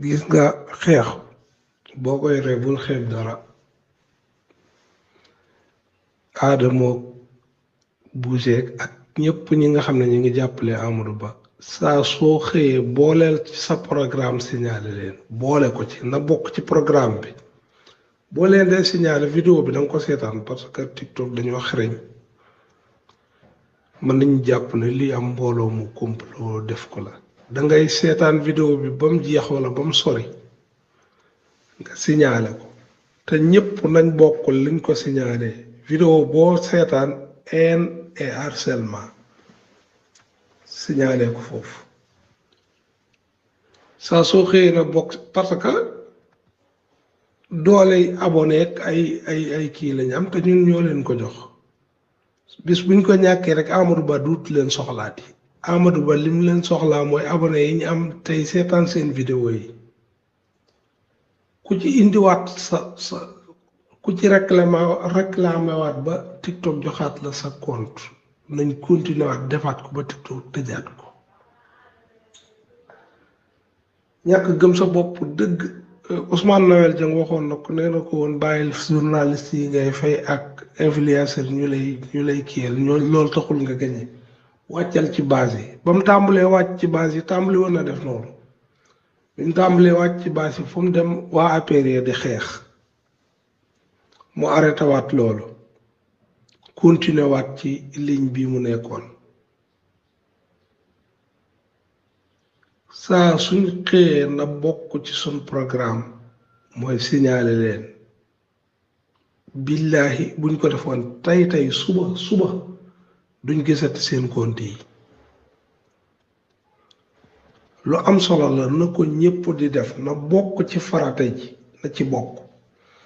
gis nga xeex boo koy ree bul xeeb dara. Adamo Boucher ak ñëpp ñi nga xam ne ñu ngi jàppale Amadou Ba saa soo xëyee booleel ci sa programme signalé leen boole ko ci na bokk ci programme bi boo leen dee signalé vidéo bi da nga ko seetaan parce que TikTok dañoo xereñ mën nañu jàpp ne lii am mbooloo mu complot def ko la da ngay seetaan vidéo bi ba mu jeex wala ba mu sori nga signalé ko te ñëpp nañ bokkul liñ ko signalé vidéo boo seetaan haine et harcèlement signalé ko foofu saa soo xëyee na bokk parce que dooley abonné ak ay kii lañ am te ñun ñoo leen ko jox bis buñ ko ñàkkee rek Amadou Ba duut leen soxlaati Amadou Ba lim leen soxlaa mooy abonné yi ñu am tey seetaan seen vidéo yi ku ci indiwaat sa ku ci réclamé waat ba TikTok joxaat la sa compte nañ continuer waat defaat ko ba TikTok tëjaat ko ñàkk gëm sa bopp dëgg. Ousmane Noël Dieng waxoon na ko nee na ko woon bàyyil journaliste yi ngay fay ak influenceur ñu lay kiyal ñoo loolu taxul nga gañe wàccal ci base yi ba mu tàmbalee wàcc ci base yi tàmbali woon na def noonu bi mu tàmbalee wàcc ci base yi fu mu dem waa APR di xeex mu arrêté waat loolu continuer waat ci ligne bi mu nekkoon saa suñ xëyee na bokk ci suñ programme mooy signaler leen billahi buñ ko defoon tey suba duñ gisati seen compte yi lu am solo la na ko ñépp di def na bokk ci farata ji na ci bokk